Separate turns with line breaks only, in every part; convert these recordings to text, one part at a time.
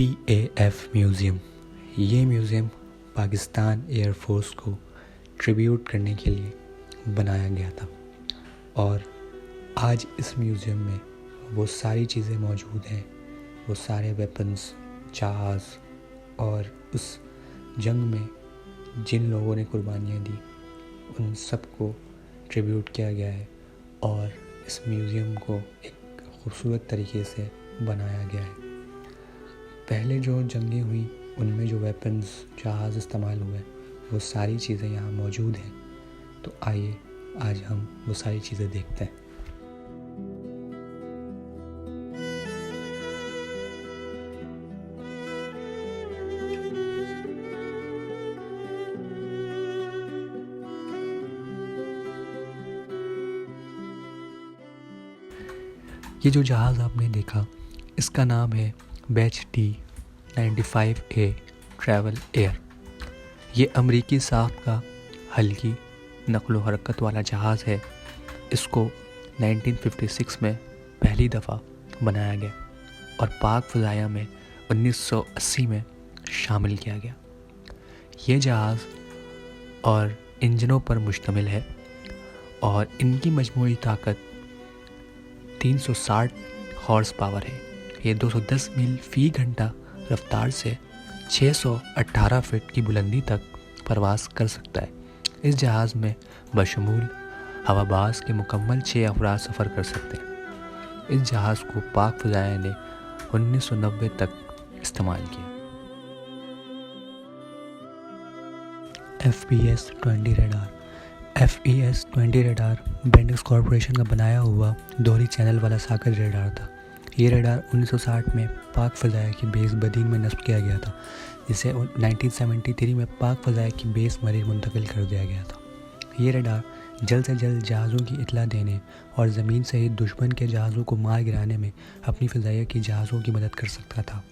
PAF museum. ये museum Pakistan air force को tribute करने के लिए बनाया गया था और आज इस म्यूज़ियम में वो सारी चीज़ें मौजूद हैं, वो सारे वेपन्स, जहाज़ और उस जंग में जिन लोगों ने कुर्बानियाँ दी उन सबको ट्रिब्यूट किया गया है और इस म्यूज़ियम को एक खूबसूरत तरीके से बनाया गया है। पहले जो जंगें हुई उनमें जो वेपन्स, जहाज़ इस्तेमाल हुए वो सारी चीज़ें यहाँ मौजूद हैं। तो आइए आज हम वो सारी चीज़ें देखते हैं। ये जो जहाज़ आपने देखा इसका नाम है बैच D-95A ट्रैवल एयर। ये अमरीकी साख का हल्की नक़्ल व हरकत वाला जहाज़ है। इसको 1956 में पहली दफ़ा बनाया गया और पाक फ़ज़ाया में 1980 में शामिल किया गया। ये जहाज़ और इंजनों पर मुश्तमिल है और इनकी मजमूई ताकत 360 हॉर्स पावर है। ये 210 मील फ़ी घंटा रफ्तार से 618 फीट की बुलंदी तक परवाज़ कर सकता है। इस जहाज़ में बशमूल हवाबाज के मुकम्मल 6 अफराद सफ़र कर सकते हैं। इस जहाज़ को पाक फ़ज़ाया ने 1990 तक इस्तेमाल किया। FES-20 radar. FES-20 radar Bendix corporation का बनाया हुआ दोहरी चैनल वाला साकत रडार था। ये रडार 1960 में पाक फ़ज़ाया की बेस बदीन में नस्ब किया गया था, जिसे 1973 में पाक फ़ज़ाया की बेस मरीज मुंतकिल कर दिया गया था। ये रडार जल्द से जल्द जहाज़ों की इत्तला देने और ज़मीन सहित दुश्मन के जहाज़ों को मार गिराने में अपनी फ़ज़ाइया की जहाज़ों की मदद कर सकता था।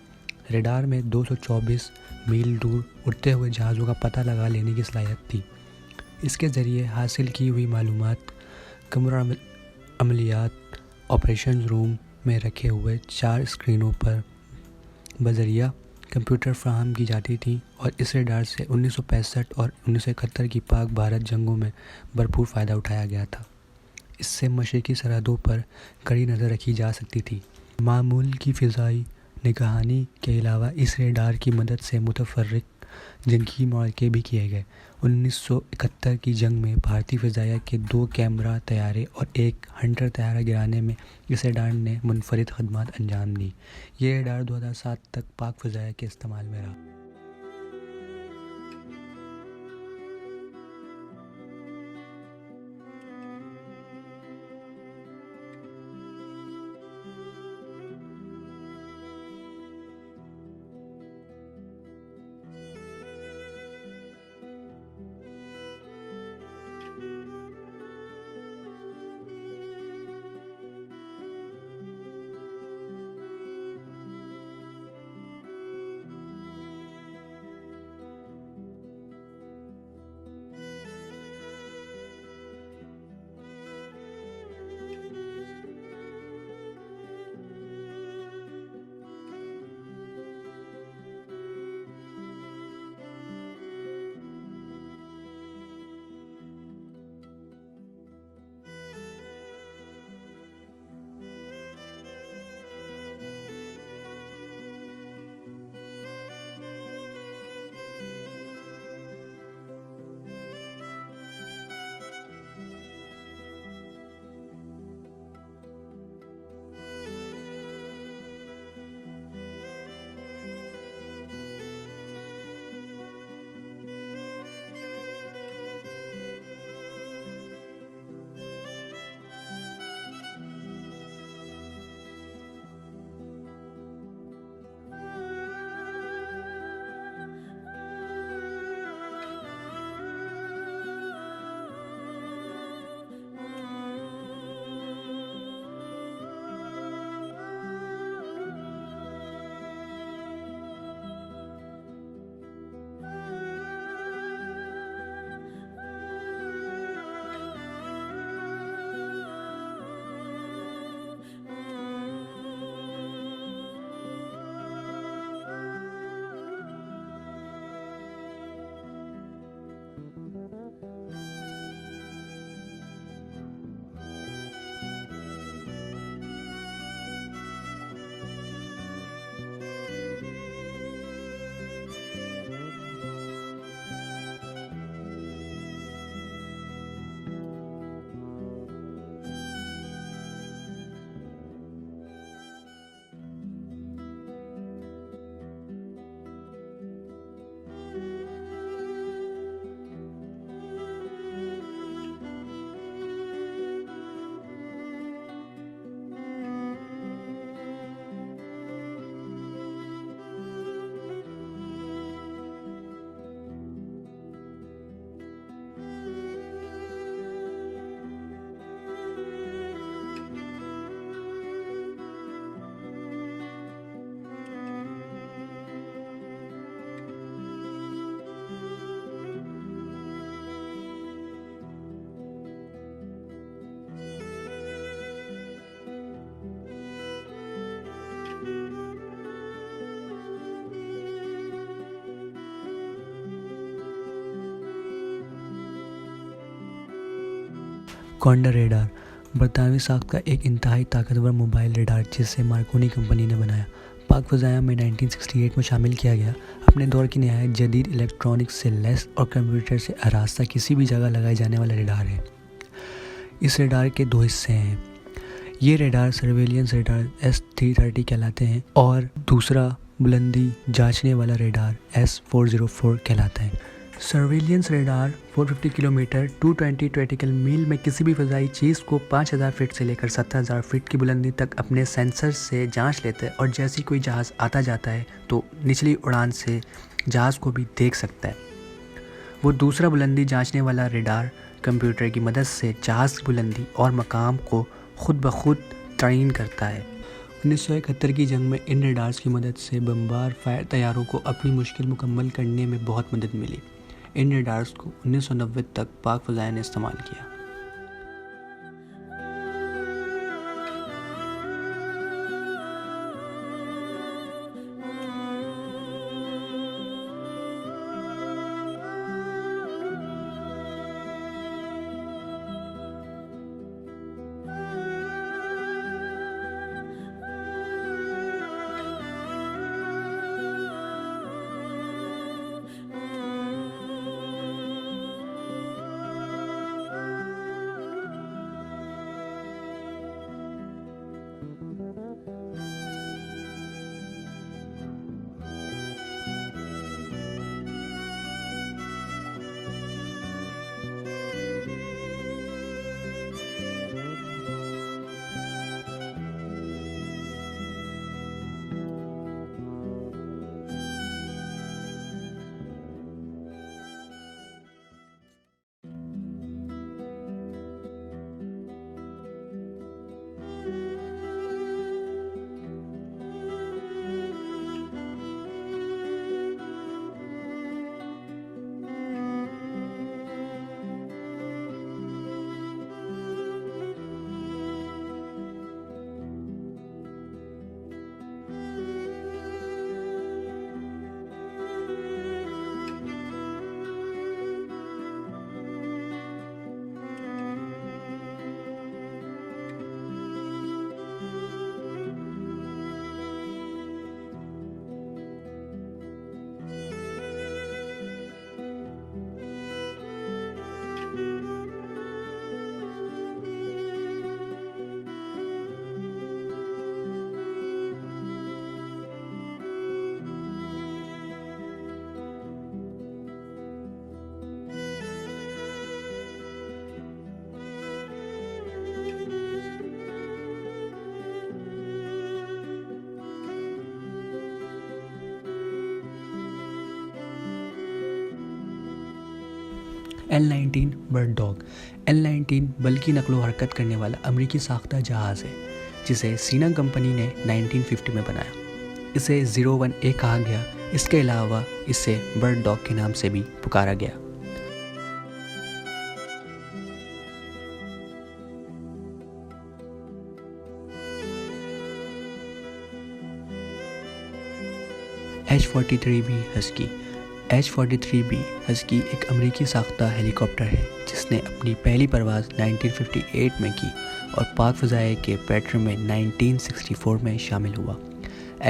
रडार में 224 मील दूर उड़ते हुए जहाज़ों का पता लगा लेने की सलाहियत थी। इसके ज़रिए हासिल की हुई मालूमात कमरा अमलियात ऑपरेशन रूम में रखे हुए 4 स्क्रीनों पर बज़रिया कंप्यूटर फ्राहम की जाती थी और इस रडार से 1965 और 1971 की पाक भारत जंगों में भरपूर फ़ायदा उठाया गया था। इससे मशरिकी सरहदों पर कड़ी नज़र रखी जा सकती थी। मामूल की फ़िज़ाई निगरानी के अलावा इस रडार की मदद से मुतफर्रिक जंगी मारके भी किए गए। 1971 की जंग में भारतीय फ़ज़ाइया के 2 कैमरा तैयारे और 1 हंटर तैयारा गिराने में इस रडार ने मुनफरिद खदमात अंजाम दी। ये रडार 2007 तक पाक फ़ज़ाइया के इस्तेमाल में रहा। कॉन्डर रेडार बरतानवी साख्त का एक इंतहाई ताकतवर मोबाइल रेडार जिसे मार्कोनी कंपनी ने बनाया, पाक फ़ज़ाया में 1968 में शामिल किया गया। अपने दौर की नहायत जदीद इलेक्ट्रॉनिक्स से लैस और कंप्यूटर से आरास्ता किसी भी जगह लगाए जाने वाला रेडार है। इस रेडार के 2 हिस्से हैं। ये रेडार सर्वेलियंस रेडार S330 कहलाते हैं और दूसरा बुलंदी जांचने वाला रेडार S404 कहलाता है। सर्वेलियंस रेडार 450 किलोमीटर 220 ट्वेटिकल मील में किसी भी फ़ज़ाई चीज़ को 5000 फीट से लेकर 70,000 फीट की बुलंदी तक अपने सेंसर से जांच लेता है और जैसे कोई जहाज़ आता जाता है तो निचली उड़ान से जहाज़ को भी देख सकता है। वो दूसरा बुलंदी जांचने वाला रेडार कंप्यूटर की मदद से जहाज़ की बुलंदी और मकाम को खुद ब खुद तयीन करता है। 1971 की जंग में इन रेडार्स की मदद से बमबार फायर तैयारों को अपनी मुश्किल मुकम्मल करने में बहुत मदद मिली। इन रेडार्स को 1990 तक पाक फ़ज़ाया ने इस्तेमाल किया। L-19 bird dog. L-19 बल की नकलो हरकत करने वाला अमरीकी साख्ता जहाज़ है जिसे सीना कंपनी ने 1950 में बनाया। इसे 01A कहा गया। इसके अलावा इसे बर्ड डॉग के नाम से भी पुकारा गया। H-43B husky. H-43B हस्की एक अमरीकी साख्ता हेलीकॉप्टर है जिसने अपनी पहली परवाज़ 1958 में की और पाक फ़ज़ाया के पैटर्न में 1964 में शामिल हुआ।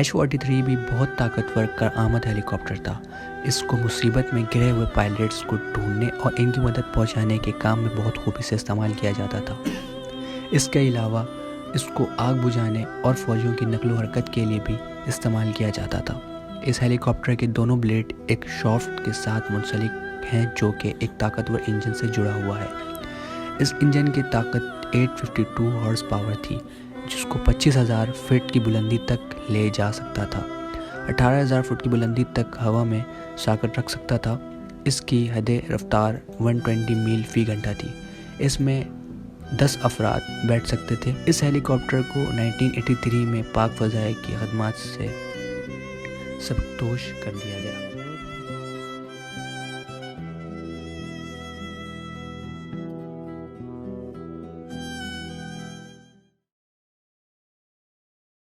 H-43B बहुत ताकतवर कारआमद हेलीकॉप्टर था। इसको मुसीबत में गिरे हुए पायलट्स को ढूंढने और इनकी मदद पहुंचाने के काम में बहुत खूबी से इस्तेमाल किया जाता था। इसके अलावा इसको आग बुझाने और फ़ौजियों की नकलो हरकत के लिए भी इस्तेमाल किया जाता था। इस हेलीकॉप्टर के दोनों ब्लेड एक शाफ्ट के साथ मुंसलिक हैं जो कि एक ताकतवर इंजन से जुड़ा हुआ है। इस इंजन की ताकत 852 हॉर्स पावर थी जिसको 25,000 फीट की बुलंदी तक ले जा सकता था। 18,000 फुट की बुलंदी तक हवा में साकत रख सकता था। इसकी हद रफ्तार 120 मील फ़ी घंटा थी। इसमें 10 अफराद बैठ सकते थे। इस हेलीकॉप्टर को 1983 में पाक फ़ज़ाया की खदमात से सबकदोश कर दिया गया।